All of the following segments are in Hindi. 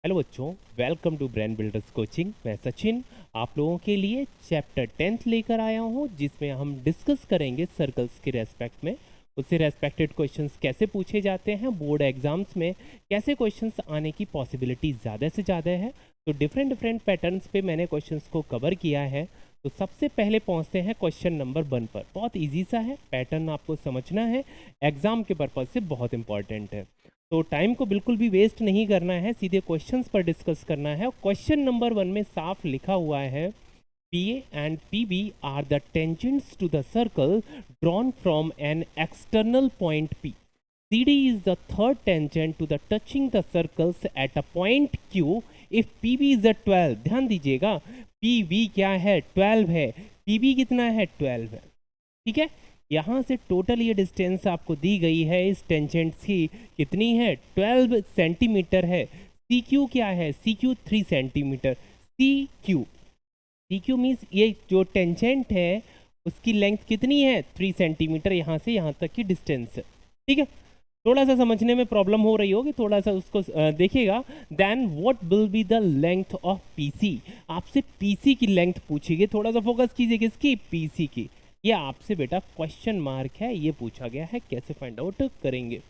हेलो बच्चों, welcome to Brain Builders coaching. मैं सचिन आप लोगों के लिए चैप्टर 10th लेकर आया हूं, जिसमें हम डिस्कस करेंगे सर्कल्स के रेस्पेक्ट में। उससे रेस्पेक्टेड क्वेश्चंस कैसे पूछे जाते हैं, बोर्ड एग्जाम्स में कैसे क्वेश्चंस आने की पॉसिबिलिटी ज़्यादा से ज़्यादा है। तो डिफरेंट डिफरेंट पैटर्न्स पे मैंने क्वेश्चंस को कवर किया है। तो सबसे पहले पहुंचते हैं क्वेश्चन नंबर 1 पर। बहुत ईजी सा है, पैटर्न आपको समझना है, एग्जाम के पर्पज़ से बहुत इंपॉर्टेंट है। तो टाइम को बिल्कुल भी वेस्ट नहीं करना है, सीधे क्वेश्चंस पर डिस्कस करना है। क्वेश्चन नंबर 1 में साफ लिखा हुआ है, PA and PB are the tangents to the circle drawn from an external point P. CD is the third tangent to the touching the circles at a point Q if PB is a 12। ध्यान दीजिएगा, PB क्या है, 12 है, PB कितना है, 12 है। ठीक है, यहाँ से टोटल ये डिस्टेंस आपको दी गई है इस टेंजेंट की, कितनी है, 12 सेंटीमीटर है। सी क्यू क्या है, C Q 3 centimetre. C Q means ये जो टेंजेंट है उसकी लेंथ कितनी है, 3 सेंटीमीटर, यहाँ से यहाँ तक की डिस्टेंस है। ठीक है, थोड़ा सा समझने में प्रॉब्लम हो रही होगी, थोड़ा सा उसको देखिएगा। Then what will be the length of PC, आपसे पीसी की लेंथ पूछेगी। थोड़ा सा फोकस कीजिए, किसकी, पीसी की। ये आपसे बेटा क्वेश्चन मार्क है, ये पूछा गया है, कैसे फाइंड आउट करेंगे।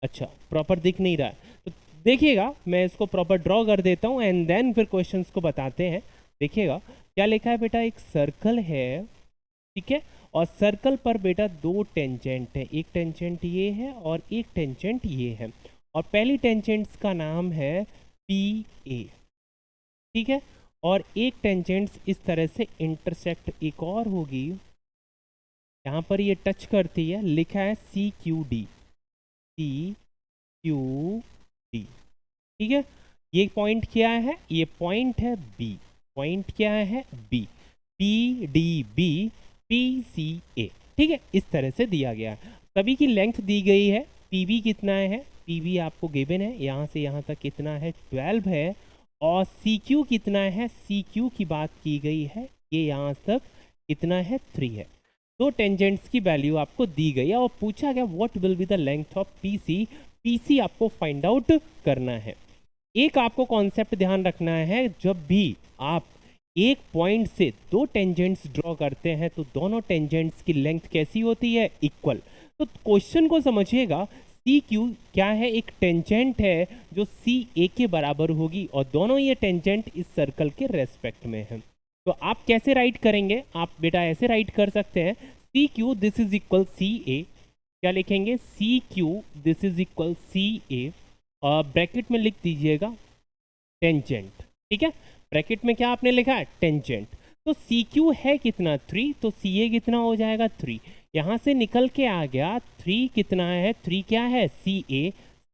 अच्छा, प्रॉपर दिख नहीं रहा है तो देखिएगा, मैं इसको प्रॉपर ड्रॉ कर देता हूँ एंड देन फिर क्वेश्चंस को बताते हैं। देखिएगा क्या लिखा है बेटा, एक सर्कल है, ठीक है, और सर्कल पर बेटा दो टेंजेंट है, एक टेंजेंट ये है और एक टेंजेंट ये है, और पहली टेंजेंट्स का नाम है पी ए, ठीक है, और एक टेंजेंट्स इस तरह से इंटरसेक्ट एक और होगी, यहाँ पर ये टच करती है, लिखा है C Q D, C Q D. ठीक है, ये पॉइंट क्या है, ये पॉइंट है बी, पॉइंट क्या है, B, P D B P C A. ठीक है, इस तरह से दिया गया है। सभी की लेंथ दी गई है, पी बी कितना है, पी बी आपको गिवन है, यहाँ से यहाँ तक कितना है, 12 है, और सी क्यू कितना है, सी क्यू की बात की गई है, ये यहाँ तक कितना है, 3 है। दो टेंजेंट्स की वैल्यू आपको दी गई है और पूछा गया what will be the length of PC. PC आपको फाइंड आउट करना है। एक आपको कॉन्सेप्ट ध्यान रखना है, जब भी आप एक पॉइंट से दो टेंजेंट्स ड्रॉ करते हैं तो दोनों टेंजेंट्स की लेंथ कैसी होती है, इक्वल। तो क्वेश्चन को समझिएगा, सी क्यू क्या है, एक टेंजेंट है जो सी ए के बराबर होगी, और दोनों ये टेंजेंट इस सर्कल के रेस्पेक्ट में है। तो आप कैसे राइट करेंगे, आप बेटा ऐसे राइट कर सकते हैं, C Q this is equal C A, क्या लिखेंगे, C Q this is equal C A, और ब्रैकेट में लिख दीजिएगा टेंजेंट। ठीक है, ब्रैकेट में क्या आपने लिखा है, टेंजेंट। तो सी क्यू है कितना, 3, तो सी ए कितना हो जाएगा, 3। यहाँ से निकल के आ गया 3 कितना है, 3 क्या है, सी ए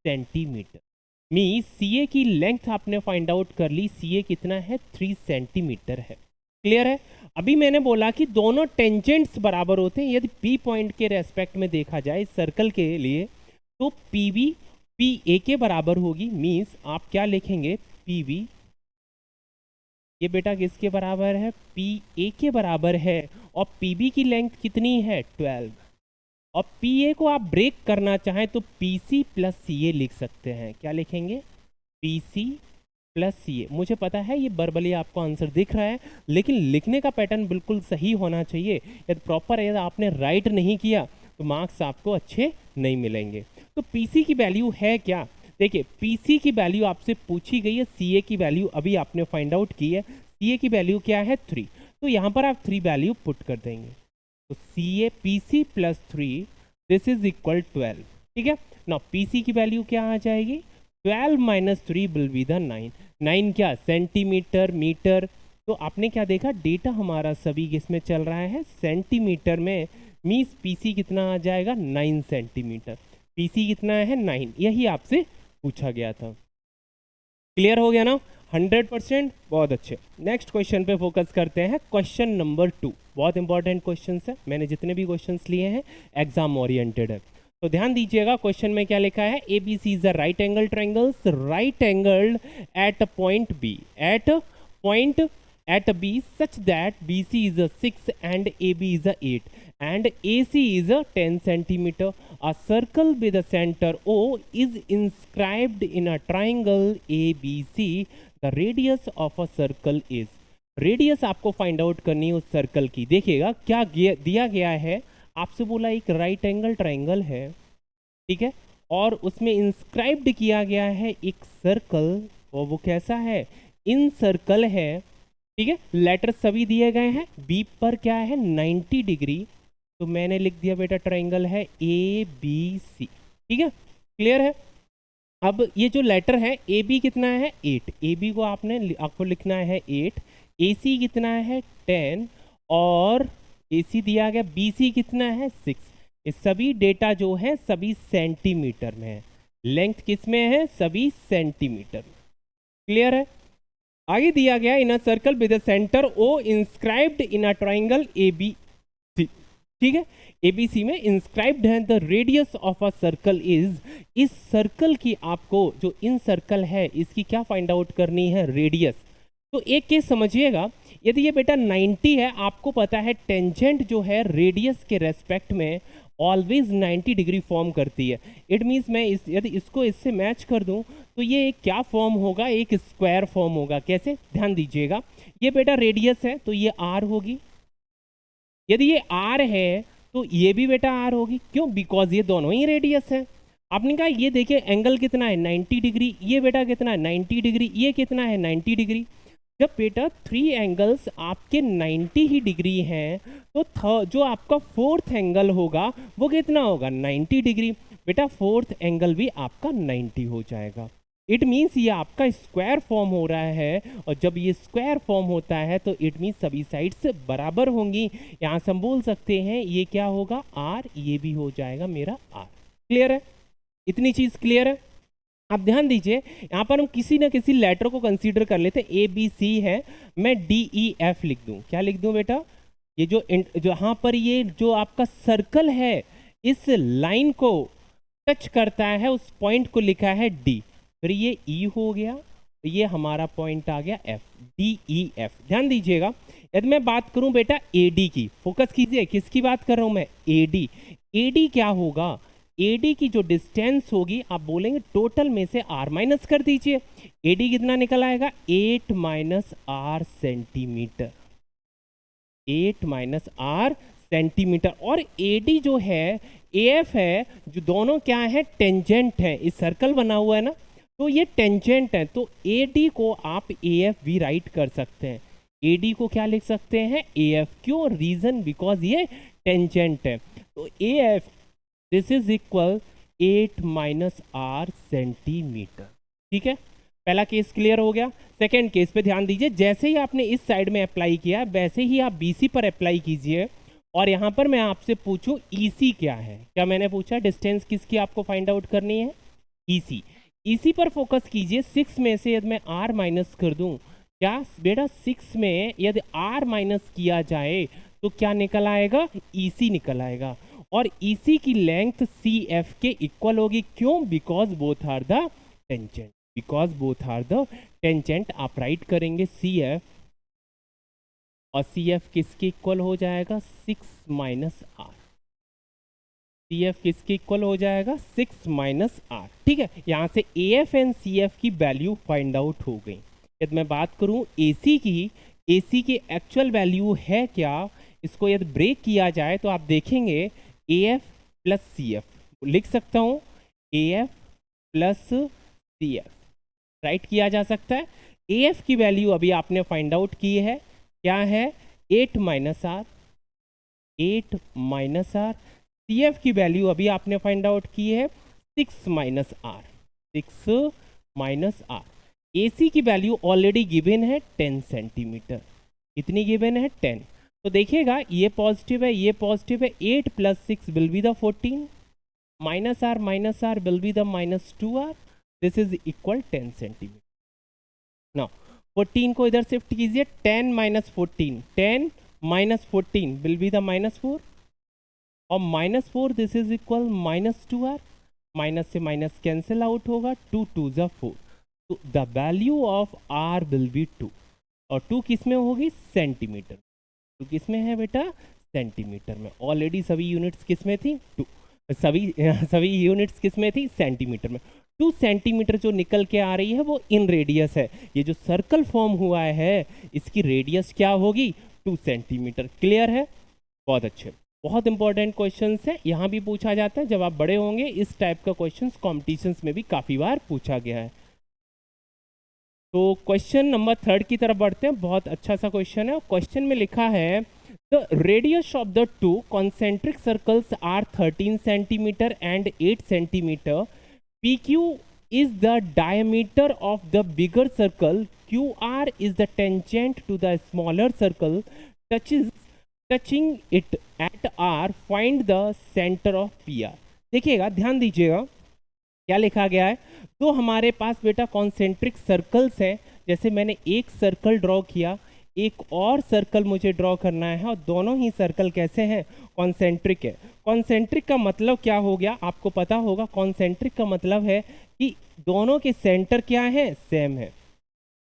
सेंटीमीटर। मी सी ए की लेंथ आपने फाइंड आउट कर ली, सी ए कितना है, 3 सेंटीमीटर है। क्लियर है। अभी मैंने बोला कि दोनों टेंजेंट्स बराबर होते हैं। यदि पी पॉइंट के रेस्पेक्ट में देखा जाए सर्कल के लिए, तो पी बी पी ए के बराबर होगी। मीन्स आप क्या लिखेंगे, पी बी ये बेटा किसके बराबर है, पी ए के बराबर है, और पी बी की लेंथ कितनी है, 12। और पी ए को आप ब्रेक करना चाहें तो पी सी प्लस सी ए लिख सकते हैं। क्या लिखेंगे, पी सी प्लस सी ए। मुझे पता है ये बर्बली आपको आंसर दिख रहा है, लेकिन लिखने का पैटर्न बिल्कुल सही होना चाहिए। यदि प्रॉपर यदि आपने राइट नहीं किया तो मार्क्स आपको अच्छे नहीं मिलेंगे। तो पीसी की वैल्यू है क्या, देखिए पीसी की वैल्यू आपसे पूछी गई है, सीए की वैल्यू अभी आपने फाइंड आउट की है, सीए की वैल्यू क्या है, 3। तो यहाँ पर आप 3 वैल्यू पुट कर देंगे, तो C A P C plus 3 this is equal 12। ठीक है ना, पीसी की वैल्यू क्या आ जाएगी, 12 माइनस 3 विल बी द 9। 9 क्या, सेंटीमीटर मीटर। तो आपने क्या देखा, डेटा हमारा सभी किसमें चल रहा है, सेंटीमीटर में। मीन्स पीसी कितना आ जाएगा, 9 सेंटीमीटर। पीसी कितना है, 9। यही आपसे पूछा गया था। क्लियर हो गया ना, 100%। बहुत अच्छे। नेक्स्ट क्वेश्चन पे फोकस करते हैं, क्वेश्चन नंबर 2। बहुत इंपॉर्टेंट क्वेश्चन है, मैंने जितने भी क्वेश्चन लिए हैं एग्जाम ओरिएंटेड है, तो ध्यान दीजिएगा। क्वेश्चन में क्या लिखा है, A B C is a right angle triangles, right angled at point B, at point at B such that BC is a 6 and AB is a 8 and AC is a 10 centimeter. A circle with a center O is inscribed in a triangle ABC. The radius of a circle is. Radius आपको फाइंड आउट करनी है उस सर्कल की। देखिएगा क्या दिया गया है, आपसे बोला एक राइट एंगल ट्राइंगल है, ठीक है, और उसमें इंस्क्राइब्ड किया गया है एक सर्कल, और वो कैसा है, इन सर्कल है, ठीक है। लेटर सभी दिए गए हैं, बी पर क्या है 90 डिग्री, तो मैंने लिख दिया बेटा ट्राइंगल है ए बी सी, ठीक है, क्लियर है। अब ये जो लेटर है ए बी कितना है 8, ए बी को आपको लिखना है 8, ए सी कितना है 10 और ए सी दिया गया, बी सी कितना है 6। ये सभी डेटा जो है सभी सेंटीमीटर में है, लेंथ किस में है, सभी सेंटीमीटर में, क्लियर है। आगे दिया गया in a circle with a centre O inscribed in a triangle A B C, ठीक है, एबीसी में इंस्क्राइब्ड है the radius of a circle is. इस सर्कल की आपको जो इन सर्कल है इसकी क्या फाइंड आउट करनी है, रेडियस। तो एक केस समझिएगा, यदि ये बेटा 90 है, आपको पता है टेंजेंट जो है रेडियस के रेस्पेक्ट में ऑलवेज 90 डिग्री फॉर्म करती है। इट मीन्स मैं यदि इसको इससे मैच कर दूं तो ये एक क्या फॉर्म होगा, एक स्क्वायर फॉर्म होगा। कैसे, ध्यान दीजिएगा, ये बेटा रेडियस है तो ये आर होगी, यदि ये आर है तो ये भी बेटा आर होगी, क्यों, बिकॉज ये दोनों ही रेडियस है। आपने कहा ये देखिए एंगल कितना है 90 डिग्री, ये बेटा कितना है 90 डिग्री, ये कितना है 90 डिग्री। जब बेटा 3 एंगल्स आपके 90 ही डिग्री हैं तो जो आपका फोर्थ एंगल होगा वो कितना होगा 90 डिग्री, बेटा फोर्थ एंगल भी आपका 90 हो जाएगा। इट मीन्स ये आपका स्क्वायर फॉर्म हो रहा है, और जब ये स्क्वायर फॉर्म होता है तो इट मीन्स सभी साइड्स बराबर होंगी। यहाँ से हम बोल सकते हैं ये क्या होगा आर, ये भी हो जाएगा मेरा आर। क्लियर है, इतनी चीज क्लियर है। आप ध्यान दीजिए, यहाँ पर हम किसी ना किसी लेटर को कंसीडर कर लेते हैं, ए बी सी है, मैं डी ई एफ लिख दूं, क्या लिख दूं बेटा, ये जो यहाँ पर ये जो आपका सर्कल है इस लाइन को टच करता है, उस पॉइंट को लिखा है डी, फिर ये ई हो गया, ये हमारा पॉइंट आ गया एफ, डी ई एफ। ध्यान दीजिएगा, यदि मैं बात करूं बेटा ए डी की, फोकस कीजिए, किसकी बात कर रहा हूं मैं, ए डी। ए डी क्या होगा, एडी की जो डिस्टेंस होगी आप बोलेंगे टोटल में से आर माइनस कर दीजिए, एडी कितना निकल आएगा 8 minus r centimetre, 8 minus r centimetre. और एडी जो है एएफ है, जो दोनों क्या है टेंजेंट है, इस सर्कल बना हुआ है ना, तो ये टेंजेंट है, तो एडी को आप एएफ भी राइट कर सकते हैं, एडी को क्या लिख सकते हैं एएफ, क्यों, रीजन बिकॉज ये टेंजेंट है। तो AF this is equal 8 minus r centimetre, ठीक है, पहला केस क्लियर हो गया। सेकेंड केस पे ध्यान दीजिए, जैसे ही आपने इस साइड में अप्लाई किया वैसे ही आप बीसी पर अप्लाई कीजिए, और यहाँ पर मैं आपसे पूछूं ईसी क्या है, क्या मैंने पूछा डिस्टेंस किसकी आपको फाइंड आउट करनी है, ईसी। ईसी पर फोकस कीजिए, 6 में से यदि मैं आर माइनस कर दूं, क्या बेटा 6 में यदि आर माइनस किया जाए तो क्या निकल आएगा, ईसी निकल आएगा, और EC की लेंथ CF के इक्वल होगी, क्यों, because both are the tangent, because both are the tangent. आप राइट करेंगे CF, और CF किसके इक्वल हो जाएगा 6 माइनस आर, CF किसके इक्वल हो जाएगा 6 माइनस आर, ठीक है। यहाँ से AF एंड CF की वैल्यू फाइंड आउट हो गई। यदि मैं बात करूँ AC की, AC की एक्चुअल वैल्यू है क्या, इसको यदि ब्रेक किया जाए तो आप देखेंगे AF प्लस CF लिख सकता हूँ, AF प्लस CF राइट किया जा सकता है। AF की वैल्यू अभी आपने फाइंड आउट की है, क्या है 8 minus r, 8 minus r. CF की वैल्यू अभी आपने फाइंड आउट की है 6 minus r, 6 minus r. AC की वैल्यू ऑलरेडी गिवन है 10 सेंटीमीटर, कितनी गिवन है 10, तो देखिएगा ये पॉजिटिव है, ये पॉजिटिव है, 8 plus 6 will be the 14, minus r will be the minus 2r, this is equal 10 centimetre. Now 14 को इधर शिफ्ट कीजिए, 10 minus 14, 10 minus 14 will be the minus 4, और minus 4 this is equal minus 2r, minus से माइनस कैंसिल आउट होगा, 2 2 4, तो the value of r will be 2, और 2 किस में होगी, सेंटीमीटर। 2 किस में है बेटा, सेंटीमीटर में। ऑलरेडी सभी यूनिट्स किस में थी, 2, सभी सभी यूनिट्स किस में थी, सेंटीमीटर में। 2 सेंटीमीटर जो निकल के आ रही है वो इन रेडियस है। ये जो सर्कल फॉर्म हुआ है इसकी रेडियस क्या होगी, 2 सेंटीमीटर। क्लियर है, बहुत अच्छे। बहुत इंपॉर्टेंट क्वेश्चन है, यहाँ भी पूछा जाता है। जब आप बड़े होंगे इस टाइप का क्वेश्चन कॉम्पिटिशन्स में भी काफ़ी बार पूछा गया है। तो क्वेश्चन नंबर 3 की तरफ बढ़ते हैं। बहुत अच्छा सा क्वेश्चन है। क्वेश्चन में लिखा है the radius of the 2 concentric circles are 13 centimetre and 8 centimetre. P Q is the diameter of the bigger circle, QR is the tangent to the smaller circle, touching it at R, find the center of PR। देखिएगा, ध्यान दीजिएगा क्या लिखा गया है। तो हमारे पास बेटा कॉन्सेंट्रिक सर्कल्स है। जैसे मैंने एक सर्कल ड्रॉ किया, एक और सर्कल मुझे ड्रॉ करना है, और दोनों ही सर्कल कैसे हैं, कॉन्सेंट्रिक है। कॉन्सेंट्रिक का मतलब क्या हो गया, आपको पता होगा। कॉन्सेंट्रिक का मतलब है कि दोनों के सेंटर क्या है, सेम है।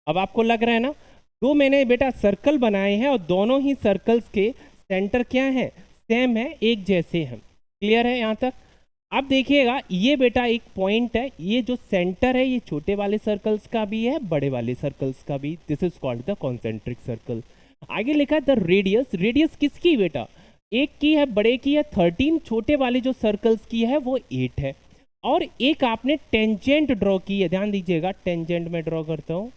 अब आपको लग रहा है ना, दो मैंने बेटा सर्कल बनाए हैं और दोनों ही सर्कल्स के सेंटर क्या है, सेम है, एक जैसे हैं। क्लियर है यहाँ तक। अब देखिएगा, ये बेटा एक पॉइंट है, ये जो सेंटर है ये छोटे वाले सर्कल्स का भी है, बड़े वाले सर्कल्स का भी। This is called the concentric circle. आगे लिखा है द रेडियस। रेडियस किसकी बेटा, एक की है, बड़े की है 13, छोटे वाले जो सर्कल्स की है वो 8 है। और एक आपने टेंजेंट ड्रॉ की है, ध्यान दीजिएगा, टेंजेंट में ड्रॉ करता हूँ।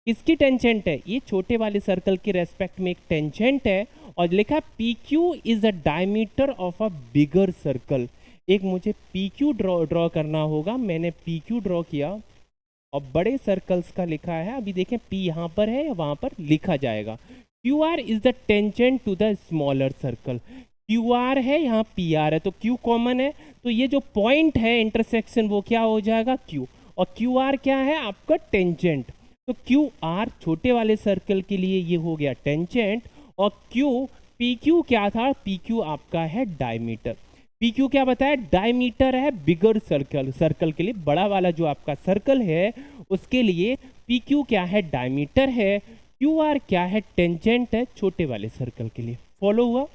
किसकी टेंजेंट है, ये छोटे वाले सर्कल के रेस्पेक्ट में एक टेंजेंट है। और लिखा P Q is the diameter of a bigger circle. एक मुझे पी क्यू ड्रॉ करना होगा। मैंने पी क्यू ड्रॉ किया और बड़े सर्कल्स का लिखा है। अभी देखें पी यहाँ पर है या वहाँ पर लिखा जाएगा। Q R is the tangent to the smaller circle. Q R है, यहाँ पी आर है, तो क्यू कॉमन है, तो ये जो पॉइंट है इंटरसेक्शन वो क्या हो जाएगा, क्यू। और क्यू आर क्या है, आपका टेंजेंट। तो क्यू आर छोटे वाले सर्कल के लिए ये हो गया टेंजेंट। और क्यू, पी क्यू क्या था, पी क्यू आपका है डायमीटर। पी क्यू क्या बताया, डायमीटर है बिगर सर्कल, सर्कल के लिए बड़ा वाला जो आपका सर्कल है उसके लिए पी क्यू क्या है, डायमीटर है। क्यू आर क्या है, टेंजेंट है छोटे वाले सर्कल के लिए। फॉलो हुआ।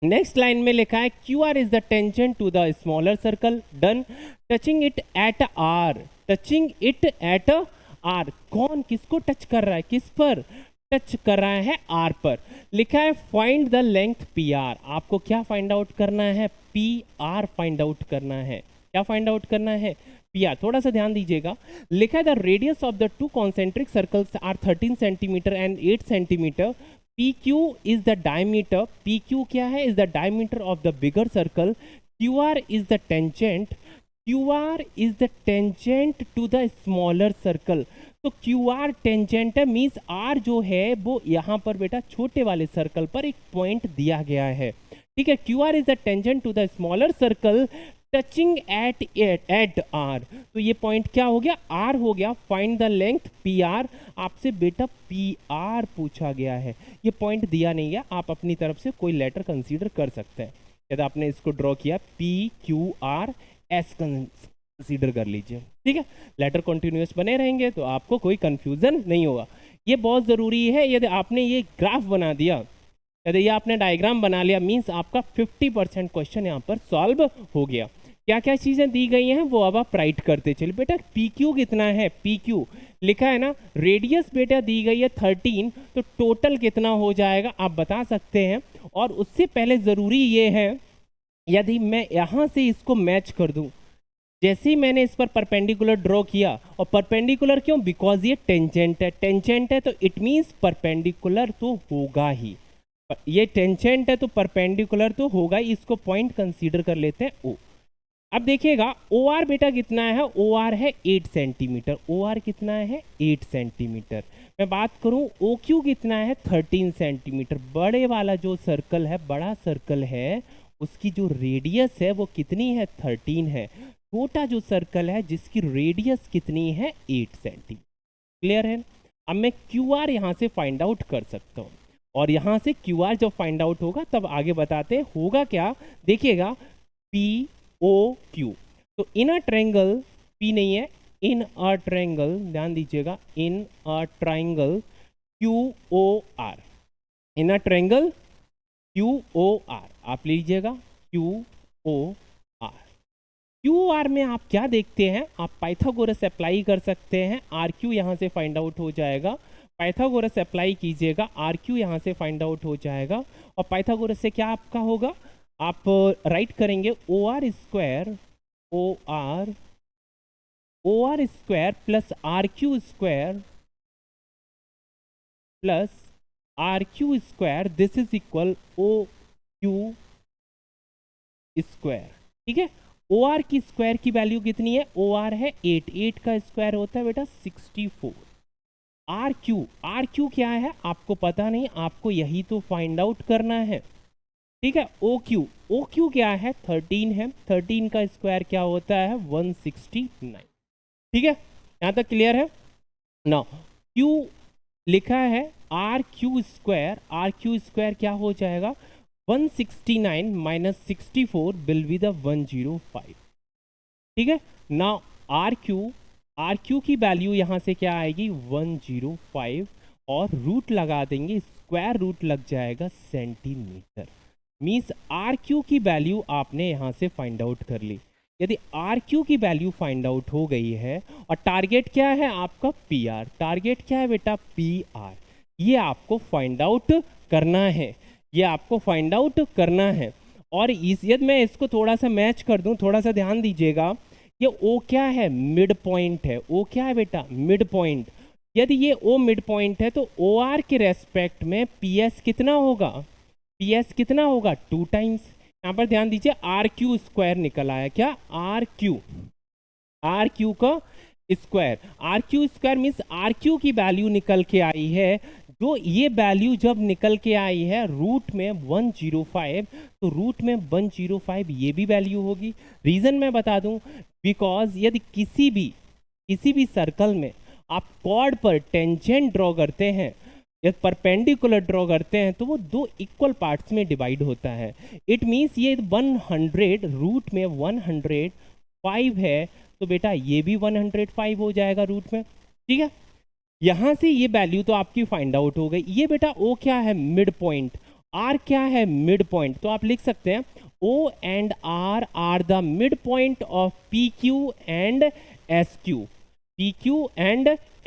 नेक्स्ट लाइन में लिखा है Q R is the tangent to the smaller circle, done, touching it at R. Touching it at R, कौन किसको टच कर रहा है, किस पर टच कर रहा है, आर पर। लिखा है find the length P are. आपको क्या फाइंड आउट करना है, पी आर फाइंड आउट करना है। क्या फाइंड आउट करना है, पी आर। थोड़ा सा ध्यान दीजिएगा, लिखा है the radius of the 2 concentric circles are 13 centimetre and 8 centimetre. P Q is the diameter. P Q क्या है, is the diameter of the bigger circle. Q R is the tangent. Q R is the tangent to the smaller circle. तो क्यू आर टेंजेंट है, मीन्स आर जो है वो यहाँ पर बेटा छोटे वाले सर्कल पर एक पॉइंट दिया गया है। ठीक है, Q R is the tangent to the smaller circle touching at R. तो ये पॉइंट क्या हो गया, आर हो गया। Find the length P R. आपसे बेटा पी आर पूछा गया है, ये पॉइंट दिया नहीं है। आप अपनी तरफ से कोई लेटर कंसीडर कर सकते हैं। यदि आपने इसको ड्रॉ किया P Q R S consider कर लीजिए। ठीक है, लेटर कॉन्टिन्यूस बने रहेंगे तो आपको कोई कंफ्यूजन नहीं होगा। ये बहुत ज़रूरी है। यदि आपने ये ग्राफ बना दिया, यदि ये आपने डायग्राम बना लिया, मीन्स आपका 50% क्वेश्चन यहाँ पर सॉल्व हो गया। क्या क्या चीज़ें दी गई हैं वो अब आप राइट करते चलिए। बेटा पी क्यू कितना है, पी क्यू लिखा है ना, रेडियस बेटा दी गई है 13, तो टोटल कितना हो जाएगा आप बता सकते हैं। और उससे पहले ज़रूरी ये है, यदि मैं यहाँ से इसको मैच कर दूँ, जैसे ही मैंने इस पर परपेंडिकुलर ड्रॉ किया, और परपेंडिकुलर क्यों, बिकॉज ये टेंजेंट है। टेंजेंट है तो इट मीन्स परपेंडिकुलर तो होगा ही। ये टेंजेंट है तो परपेंडिकुलर तो होगा ही। इसको पॉइंट कंसीडर कर लेते हैं ओ। अब देखिएगा ओ आर बेटा कितना है, ओ आर है 8 सेंटीमीटर। ओ आर कितना है, 8 सेंटीमीटर। मैं बात करूं ओ क्यू कितना है, 13 सेंटीमीटर। बड़े वाला जो सर्कल है, बड़ा सर्कल है, उसकी जो रेडियस है वो कितनी है, 13 है। छोटा जो सर्कल है जिसकी रेडियस कितनी है, 8 सेंटीमीटर। क्लियर है। अब मैं क्यू आर यहाँ से फाइंड आउट कर सकता हूँ, और यहाँ से क्यू आर जब फाइंड आउट होगा तब आगे बताते हैं होगा क्या। देखिएगा पी ओ क्यू, तो इन अ ट्रायंगल, पी नहीं है, इन अ ट्रायंगल, ध्यान दीजिएगा, in a triangle QOR, in a triangle QOR, आप लीजिएगा QOR। QOR में आप क्या देखते हैं, आप पाइथागोरस अप्लाई कर सकते हैं, RQ यहाँ से फाइंड आउट हो जाएगा, पाइथागोरस अप्लाई कीजिएगा, RQ यहाँ से फाइंड आउट हो जाएगा, और पाइथागोरस से क्या आपका होगा, आप राइट करेंगे OR square, OR square plus RQ square plus RQ square, this is equal OQ square. ठीक है, OR की स्क्वायर की वैल्यू कितनी है, OR है 8, 8 का स्क्वायर होता है बेटा 64। RQ क्या है आपको पता नहीं, आपको यही तो फाइंड आउट करना है। ठीक है, OQ क्या है 13 है, 13 का स्क्वायर क्या होता है 169। ठीक है, यहां तक क्लियर है ना। Q लिखा है RQ स्क्वायर क्या हो जाएगा 169 माइनस 64 विल बी द 105। ठीक है ना, RQ की वैल्यू यहां से क्या आएगी 105, और रूट लगा देंगे, स्क्वायर रूट लग जाएगा सेंटीमीटर, मीन्स RQ की वैल्यू आपने यहां से फाइंड आउट कर ली। यदि RQ की वैल्यू फाइंड आउट हो गई है, और टारगेट क्या है आपका PR, टारगेट क्या है बेटा PR, ये आपको फाइंड आउट करना है, ये आपको फाइंड आउट करना है। और यदि मैं इसको थोड़ा सा मैच कर दूं, थोड़ा सा ध्यान दीजिएगा, ये O क्या है मिड पॉइंट है, O क्या है बेटा मिड पॉइंट। यदि ये O मिड पॉइंट है तो OR के रेस्पेक्ट में PS कितना होगा, PS कितना होगा 2 टाइम्स। यहाँ पर ध्यान दीजिए RQ स्क्वायर निकल आया, क्या RQ का square, RQ square means RQ की वैल्यू निकल के आई है, जो ये वैल्यू जब निकल के आई है रूट में 105, तो रूट में 105 ये भी वैल्यू होगी। रीजन मैं बता दूं, बिकॉज यदि किसी भी सर्कल में आप कॉर्ड पर टेंजेंट ड्रॉ करते हैं, यदि परपेंडिकुलर ड्रॉ करते हैं, तो वो 2 इक्वल पार्ट्स में डिवाइड होता है। इट मीन्स ये 100 रूट में 105 है, तो बेटा ये भी 105 हो जाएगा रूट में। ठीक है, यहां से ये वैल्यू तो आपकी फाइंड आउट हो गई। ये बेटा O क्या है मिड पॉइंट, R क्या है मिड पॉइंट, तो आप लिख सकते हैं O and R are the mid point of PQ and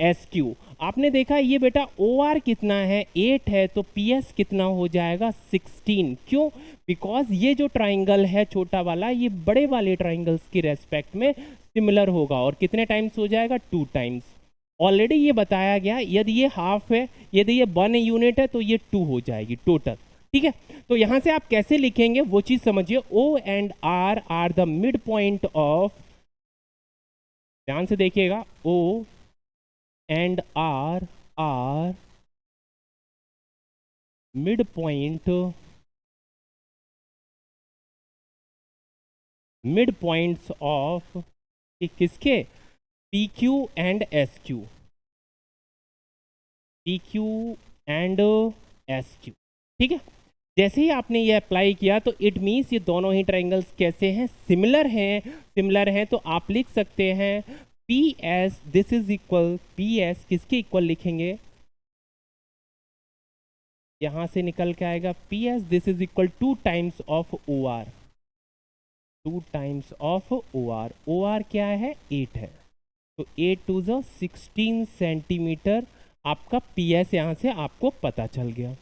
SQ। आपने देखा ये बेटा OR कितना है 8 है, तो PS कितना हो जाएगा 16। क्यों, बिकॉज ये जो ट्राइंगल है छोटा वाला, ये बड़े वाले ट्राइंगल्स के रेस्पेक्ट में सिमिलर होगा, और कितने टाइम्स हो जाएगा 2 टाइम्स। ऑलरेडी ये बताया गया, यदि ये हाफ है, यदि ये 1 यूनिट है, तो ये 2 हो जाएगी टोटल। ठीक है, तो यहां से आप कैसे लिखेंगे वो चीज समझिए। O and R are the mid point of, ध्यान से देखिएगा, O and R are mid points of किसके PQ एंड SQ, ठीक है। जैसे ही आपने ये अप्लाई किया, तो इट मीन्स ये दोनों ही ट्रायंगल्स कैसे हैं सिमिलर हैं, तो आप लिख सकते हैं PS, this is equal, PS किसके इक्वल लिखेंगे, यहां से निकल के आएगा PS, this is equal 2 times of OR, 2 times of OR, OR क्या है 8 है, तो 8 टू 16 सेंटीमीटर आपका PS यहां से आपको पता चल गया।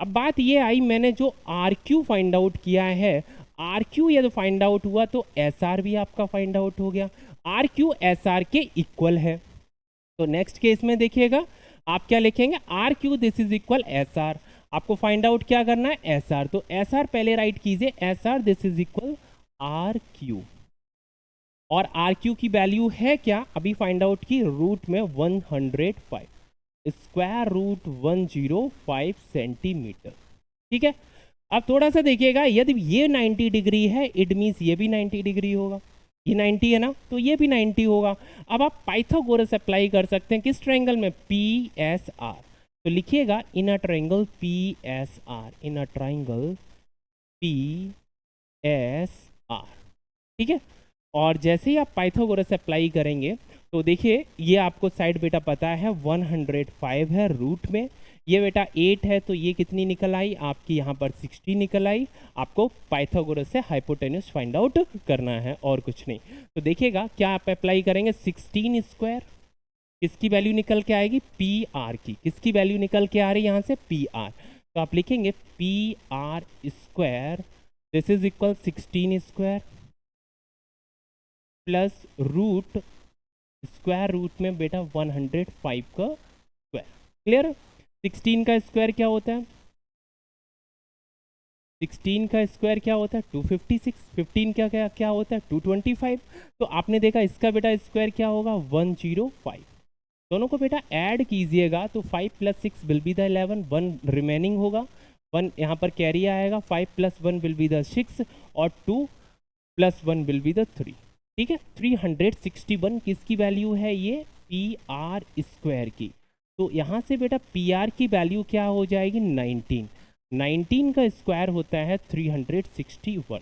अब बात ये आई, मैंने जो RQ फाइंड आउट किया है, RQ यदि फाइंड आउट हुआ तो SR भी आपका फाइंड आउट हो गया, RQ SR के इक्वल है। तो नेक्स्ट केस में देखिएगा, आप क्या लिखेंगे RQ this is equal SR, आपको फाइंड आउट क्या करना है SR, तो SR पहले राइट कीजिए, SR this is equal RQ, और RQ की वैल्यू है क्या अभी फाइंड आउट की, रूट में 105, स्क्वायर रूट 105 सेंटीमीटर। ठीक है, अब थोड़ा सा देखिएगा, यदि ये 90 डिग्री है, इट मीन्स ये भी 90 डिग्री होगा, ये 90 है ना, तो ये भी 90 होगा। अब आप पाइथागोरस अप्लाई कर सकते हैं किस ट्रायंगल में, PSR, तो लिखिएगा in a triangle PSR, in a triangle PSR। ठीक है, और जैसे ही आप पाइथागोरस अप्लाई करेंगे, तो देखिए ये आपको साइड बेटा पता है 105 है रूट में, ये बेटा 8 है तो ये कितनी निकल आई आपकी यहाँ पर 60 निकल आई। आपको पाइथागोरस से हाइपोटेन्यूस फाइंड आउट करना है और कुछ नहीं। तो देखिएगा क्या आप अप्लाई करेंगे 16 स्क्वायर, किसकी वैल्यू निकल के आएगी पी आर की, किसकी वैल्यू निकल के आ रही है यहाँ से पी आर। तो आप लिखेंगे P R square this is equal 16 square plus root square root में बेटा 105 का स्क्वायर। क्लियर? 16 का स्क्वायर क्या होता है, 16 का स्क्वायर क्या होता है 256, 15 का क्या क्या होता है 225। तो आपने देखा इसका बेटा स्क्वायर क्या होगा 105। दोनों को बेटा ऐड कीजिएगा तो 5 + 6 विल बी द 11, 1 रिमेनिंग होगा, 1 यहाँ पर कैरी आएगा, 5 + 1 विल बी द 6 और 2 + 1 विल बी द 3। ठीक है, 361 किसकी वैल्यू है ये पी आर स्क्वायर की। तो यहाँ से बेटा पी आर की वैल्यू क्या हो जाएगी 19, 19 का स्क्वायर होता है 361।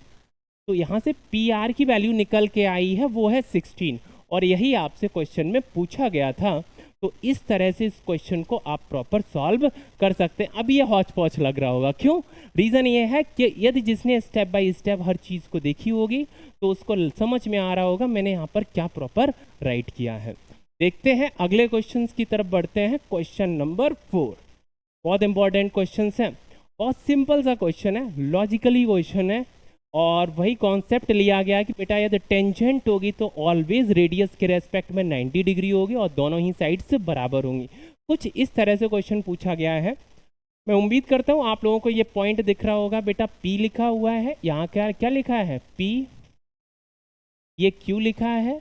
तो यहाँ से पी आर की वैल्यू निकल के आई है वो है 16 और यही आपसे क्वेश्चन में पूछा गया था। तो इस तरह से इस क्वेश्चन को आप प्रॉपर सॉल्व कर सकते हैं। अब ये हौच पौच लग रहा होगा, क्यों? रीज़न ये है कि यदि जिसने स्टेप बाय स्टेप हर चीज़ को देखी होगी तो उसको समझ में आ रहा होगा मैंने यहाँ पर क्या प्रॉपर राइट किया है। देखते हैं अगले क्वेश्चंस की तरफ बढ़ते हैं। क्वेश्चन नंबर 4 बहुत इंपॉर्टेंट क्वेश्चन है, बहुत सिंपल सा क्वेश्चन है, लॉजिकली क्वेश्चन है और वही कॉन्सेप्ट लिया गया है कि बेटा यदि टेंजेंट होगी तो ऑलवेज रेडियस के रेस्पेक्ट में 90 डिग्री होगी और दोनों ही साइड्स बराबर होंगी। कुछ इस तरह से क्वेश्चन पूछा गया है। मैं उम्मीद करता हूँ आप लोगों को ये पॉइंट दिख रहा होगा, बेटा P लिखा हुआ है, यहाँ क्या क्या लिखा है P, ये Q लिखा है,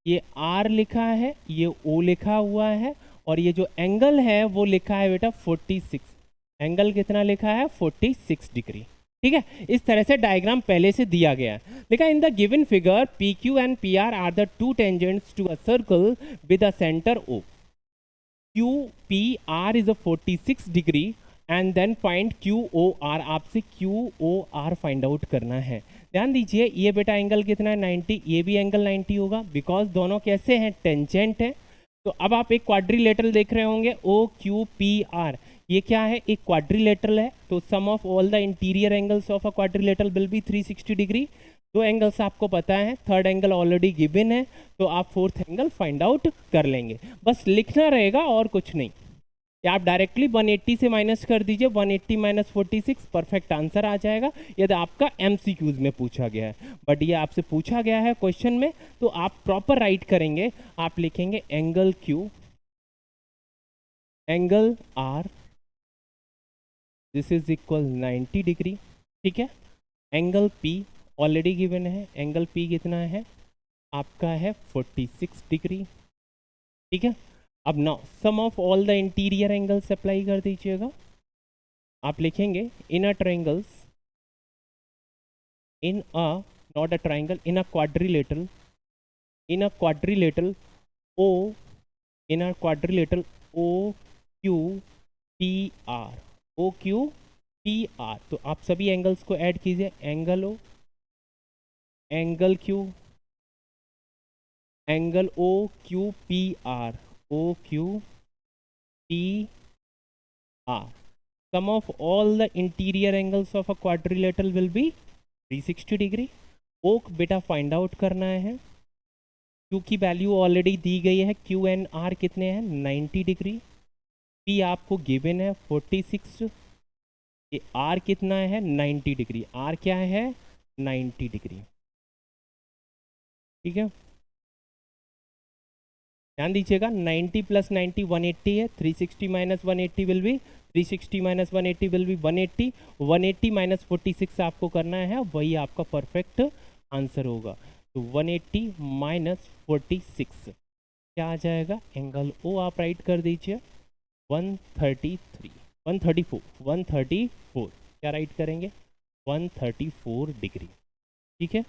ये R लिखा है, ये O लिखा हुआ है और ये जो एंगल है वो लिखा है बेटा 46। एंगल कितना लिखा है 46 डिग्री। ठीक है, इस तरह से डायग्राम पहले से दिया गया है। लिखा in the given figure P Q and P R the two tangents to a circle with a centre O. Q P R is a 46 degree and then find Q O R. आपसे Q O R find out करना है। ध्यान दीजिए ये बेटा एंगल कितना है 90, ये भी एंगल 90 होगा बिकॉज दोनों कैसे हैं टेंजेंट है। तो अब आप एक क्वाड्रिलेटरल देख रहे होंगे ओ क्यू पी आर, ये क्या है एक क्वाड्रिलेटरल है। तो sum of all the interior angles of a quadrilateral will be 360 degree. दो एंगल्स आपको पता है, थर्ड एंगल ऑलरेडी गिवन है तो आप फोर्थ एंगल फाइंड आउट कर लेंगे। बस लिखना रहेगा और कुछ नहीं, या आप डायरेक्टली 180 से माइनस कर दीजिए, 180 - 46 परफेक्ट आंसर आ जाएगा यदि आपका एमसीक्यूज में पूछा गया है। बट ये आपसे पूछा गया है क्वेश्चन में तो आप प्रॉपर राइट करेंगे। आप लिखेंगे angle Q, angle R this is equal 90 degree. ठीक है, एंगल पी ऑलरेडी गिवन है, एंगल पी कितना है आपका है 46 डिग्री। ठीक है, अब now sum of all the interior angles apply कर दीजिएगा। आप लिखेंगे in a triangles, in a not a triangle, in a quadrilateral, in a quadrilateral O, in a quadrilateral O Q P R, O Q P R. तो आप सभी एंगल्स को ऐड कीजिए, angle O, angle Q, angle O Q P R, O Q P R. Sum of all the interior angles of a quadrilateral will be 360 degree. ओ बेटा फाइंड आउट करना है, क्यू की वैल्यू ऑलरेडी दी गई है, क्यू एंड आर कितने हैं 90 डिग्री, पी आपको गिवन है 46, ये आर कितना है 90 डिग्री, आर क्या है 90 डिग्री। ठीक है, ध्यान दीजिएगा 90 + 90 180 है, 360 - 180 विल बी 360 - 180 विल बी 180, 180 - 46 आपको करना है, वही आपका परफेक्ट आंसर होगा। तो 180 - 46 क्या आ जाएगा, एंगल ओ आप राइट कर दीजिए 133, 134, 134 क्या राइट करेंगे 134 डिग्री। ठीक है,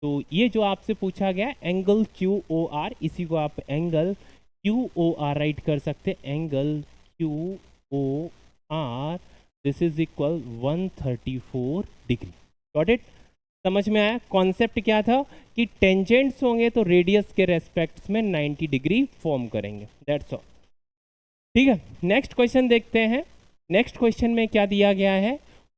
तो ये जो आपसे पूछा गया एंगल क्यू ओ आर, इसी को आप angle Q O R write कर सकते हैं, angle Q O R this is equal 134 degree. Got it. समझ में आया? कॉन्सेप्ट क्या था कि टेंजेंट्स होंगे तो रेडियस के रेस्पेक्ट्स में 90 डिग्री फॉर्म करेंगे, दैट्स ऑल। ठीक है, नेक्स्ट क्वेश्चन देखते हैं। नेक्स्ट क्वेश्चन में क्या दिया गया है?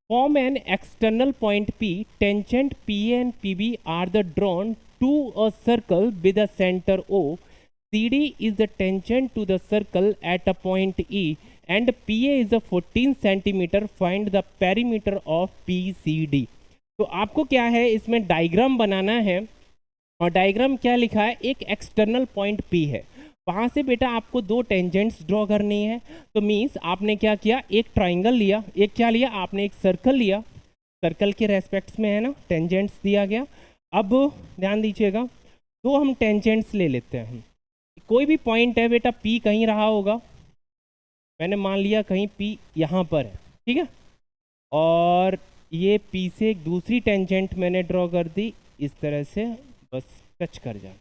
From an external point P, tangent PA and PB are the drawn to a circle with a centre O. CD is the tangent to the circle at a point E and PA is a 14 centimeter. Find the perimeter of PCD. तो आपको क्या है, इसमें डायग्राम बनाना है और डायग्राम क्या लिखा है, एक एक्सटर्नल पॉइंट P है, वहाँ से बेटा आपको दो टेंजेंट्स ड्रॉ करनी है। तो मीन्स आपने क्या किया, एक ट्राइंगल लिया, एक क्या लिया आपने, एक सर्कल लिया, सर्कल के रेस्पेक्ट्स में है ना टेंजेंट्स दिया गया। अब ध्यान दीजिएगा, दो हम टेंजेंट्स ले लेते हैं। कोई भी पॉइंट है बेटा, P कहीं रहा होगा, मैंने मान लिया कहीं P यहाँ पर है, ठीक है, और ये P से एक दूसरी टेंजेंट मैंने ड्रॉ कर दी इस तरह से, बस टच कर जाए।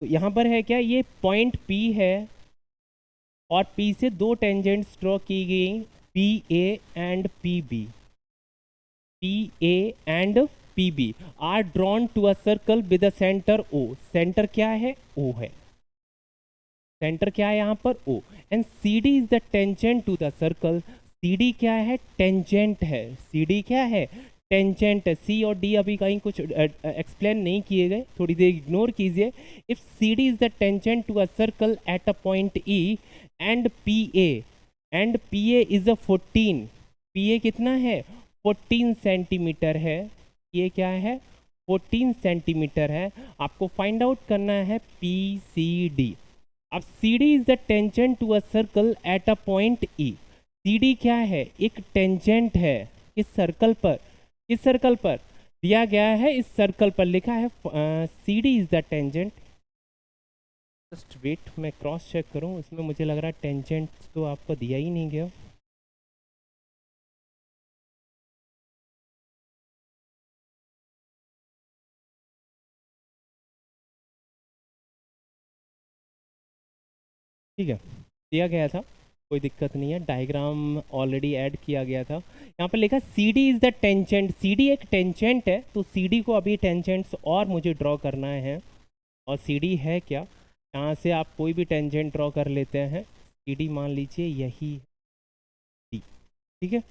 तो यहाँ पर है क्या, ये पॉइंट P है और P से दो टेंजेंट्स ड्रॉ की गई, PA and PB। PA and PB are drawn to a circle with a centre O। Centre क्या है, O है, सेंटर क्या है यहाँ पर, O। And CD is the tangent to the circle. CD क्या है, टेंजेंट है, CD क्या है, टेंजेंट है। C और D अभी कहीं कुछ एक्सप्लेन नहीं किए गए, थोड़ी देर इग्नोर कीजिए। If CD is the tangent to a circle at a point E and PA is a 14, PA कितना है, 14 सेंटीमीटर है, ये क्या है, 14 सेंटीमीटर है। आपको फाइंड आउट करना है PCD। अब CD is the tangent to a circle at a point E। CD क्या है, एक टेंजेंट है, इस सर्कल पर, इस सर्कल पर दिया गया है, इस सर्कल पर लिखा है CD is the tangent. Just wait, मैं क्रॉस चेक करूं, इसमें मुझे लग रहा है टेंजेंट तो आपको दिया ही नहीं गया। ठीक है, दिया गया था, कोई दिक्कत नहीं है, डायग्राम ऑलरेडी ऐड किया गया था। यहाँ पर लिखा CD is the tangent, CD एक टेंजेंट है, तो CD को अभी टेंजेंट्स और मुझे ड्रॉ करना है। और CD है क्या, यहाँ से आप कोई भी टेंजेंट ड्रॉ कर लेते हैं। CD मान लीजिए यही D, ठीक है,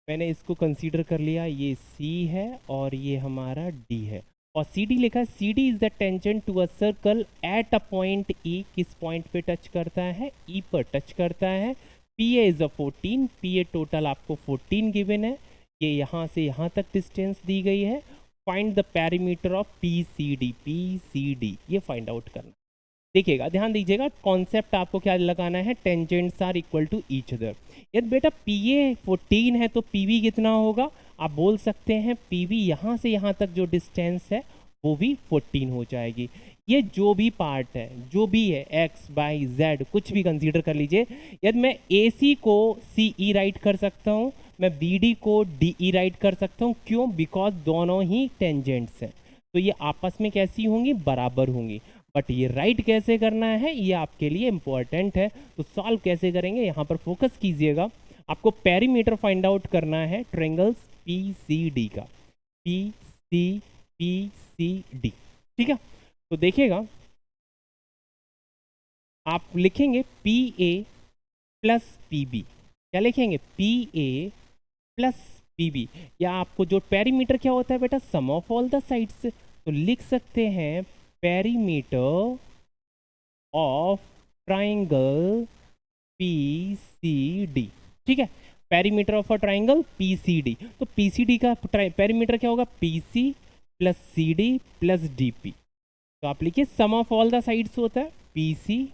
मैंने इसको कंसीडर कर लिया, ये C है और ये हमारा D है। और CD लिखा है, CD is the tangent to a circle at a point E। किस पॉइंट पे टच करता है, E पर टच करता है। PA is a 14, PA total आपको 14 गिवन है, ये यहाँ से यहाँ तक डिस्टेंस दी गई है। Find the perimeter of PCD, ये फाइंड आउट करना। देखिएगा, ध्यान दीजिएगा, कॉन्सेप्ट आपको क्या लगाना है, tangents are equal to each other. यदि बेटा PA 14 है तो PB कितना होगा, आप बोल सकते हैं PB यहाँ से यहाँ तक जो डिस्टेंस है वो भी 14 हो जाएगी। ये जो भी पार्ट है, जो भी है, X Y Z कुछ भी कंसीडर कर लीजिए। यदि मैं AC को CE राइट कर सकता हूँ, मैं BD को DE राइट कर सकता हूँ, क्यों, बिकॉज दोनों ही टेंजेंट्स हैं, तो ये आपस में कैसी होंगी, बराबर होंगी। बट ये राइट कैसे करना है, ये आपके लिए इंपॉर्टेंट है, तो सॉल्व कैसे करेंगे यहाँ पर फोकस कीजिएगा। आपको पेरीमीटर फाइंड आउट करना है ट्रायंगल्स PCD का, PCD, ठीक है। तो देखिएगा, आप लिखेंगे PA प्लस PB, क्या लिखेंगे, PA प्लस PB, या आपको जो पेरीमीटर क्या होता है बेटा, सम ऑफ ऑल द साइड्स, तो लिख सकते हैं पेरीमीटर ऑफ ट्राइंगल PCD, ठीक है, perimeter of a triangle PCD। तो PCD का पेरीमीटर क्या होगा, PC plus CD plus DP। तो आप लिखिए सम ऑफ ऑल द साइड्स होता है PC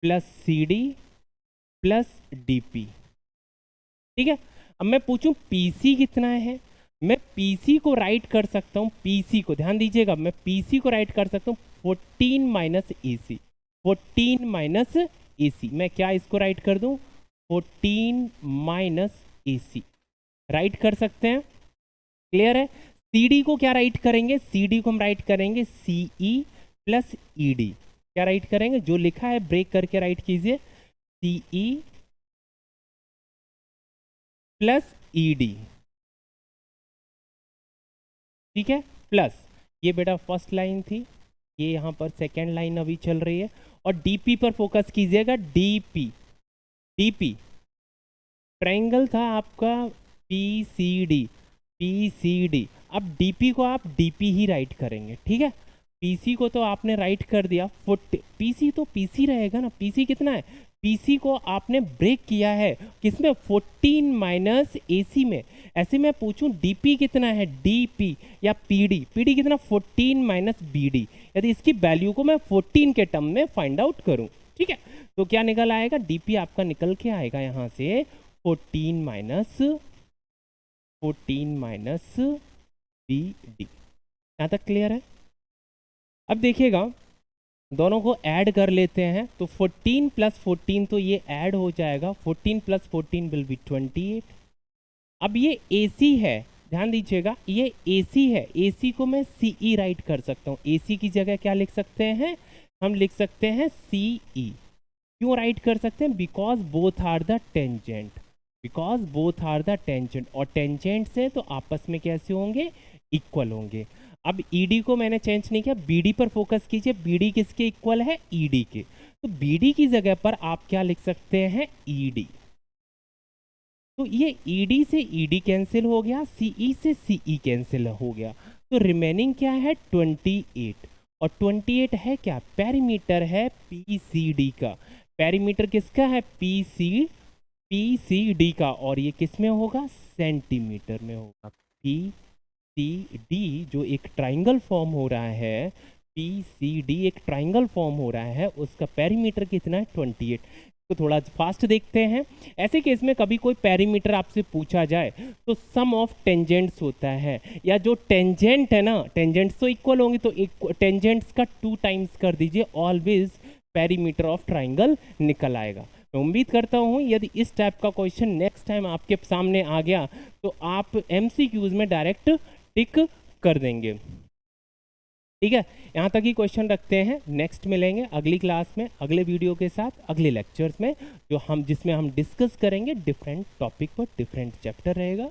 plus CD plus DP, ठीक है। अब मैं पूछूं PC कितना है, मैं PC को राइट कर सकता हूं, PC को ध्यान दीजिएगा, मैं PC को राइट कर सकता हूं 14 माइनस AC, 14 माइनस AC, मैं क्या इसको राइट कर दूं, 14 माइनस AC राइट कर सकते हैं, क्लियर है। CD को क्या राइट करेंगे, CD को हम राइट करेंगे CE प्लस ED, क्या राइट करेंगे, जो लिखा है ब्रेक करके राइट कीजिए, CE प्लस ED, ठीक है, प्लस ये बेटा फर्स्ट लाइन थी, ये यहाँ पर सेकेंड लाइन अभी चल रही है, और डीपी पर फोकस कीजिएगा। डीपी, डीपी ट्रायंगल था आपका पीसीडी, पीसीडी। अब डीपी को आप डीपी ही राइट करेंगे, ठीक है। पीसी को तो आपने राइट कर दिया, पीसी तो पीसी रहेगा ना, पीसी कितना है, पीसी को आपने ब्रेक किया है किसमें, 14 माइनस एसी में। ऐसे मैं पूछूं डीपी कितना है, डीपी या पीडी, पीडी कितना, 14 माइनस बीडी, यदि इसकी वैल्यू को मैं 14 के टर्म में फाइंड आउट करूं, ठीक है, तो क्या निकल आएगा, डीपी आपका निकल के आएगा यहां से 14 माइनस बीडी। यहाँ तक क्लियर है। अब देखिएगा दोनों को ऐड कर लेते हैं, तो 14 प्लस 14 तो ये ऐड हो जाएगा, 14 प्लस 14 विल बी 28। अब ये AC है, ध्यान दीजिएगा, ये AC है, AC को मैं CE राइट कर सकता हूँ। AC की जगह क्या लिख सकते हैं, हम लिख सकते हैं CE। क्यों राइट कर सकते हैं, because both are the tangent, because both are the tangent, और टेंजेंट से तो आपस में कैसे होंगे, इक्वल होंगे। अब ED को मैंने चेंज नहीं किया, BD पर फोकस कीजिए, BD किसके इक्वल है, ED के, तो BD की जगह पर आप क्या लिख सकते हैं, ED। तो ये ED से ED कैंसिल हो गया, CE से CE कैंसिल हो गया, तो रिमेनिंग क्या है, 28, और 28 है क्या, पेरीमीटर है PCD का, पेरीमीटर किसका है, PCD का, और ये किस में होगा, सेंटीमीटर में होगा। PCD जो एक ट्राइंगल फॉर्म हो रहा है, PCD एक ट्राइंगल फॉर्म हो रहा है, उसका पेरीमीटर कितना है, 28। तो थोड़ा फास्ट देखते हैं। ऐसे केस में कभी कोई पेरीमीटर आपसे पूछा जाए तो सम ऑफ टेंजेंट्स होता है, या जो टेंजेंट है ना, टेंजेंट्स तो इक्वल होंगे, तो एक टेंजेंट्स का 2 टाइम्स कर दीजिए, ऑलवेज पेरीमीटर ऑफ ट्राइंगल निकल आएगा। मैं उम्मीद करता हूँ यदि इस टाइप का क्वेश्चन नेक्स्ट टाइम आपके सामने आ गया तो आप MCQs में डायरेक्ट टिक कर देंगे, ठीक है। यहाँ तक ही क्वेश्चन रखते हैं, नेक्स्ट मिलेंगे अगली क्लास में अगले वीडियो के साथ, अगले लेक्चर्स में, जिसमें हम डिस्कस करेंगे डिफरेंट टॉपिक पर, डिफरेंट चैप्टर रहेगा।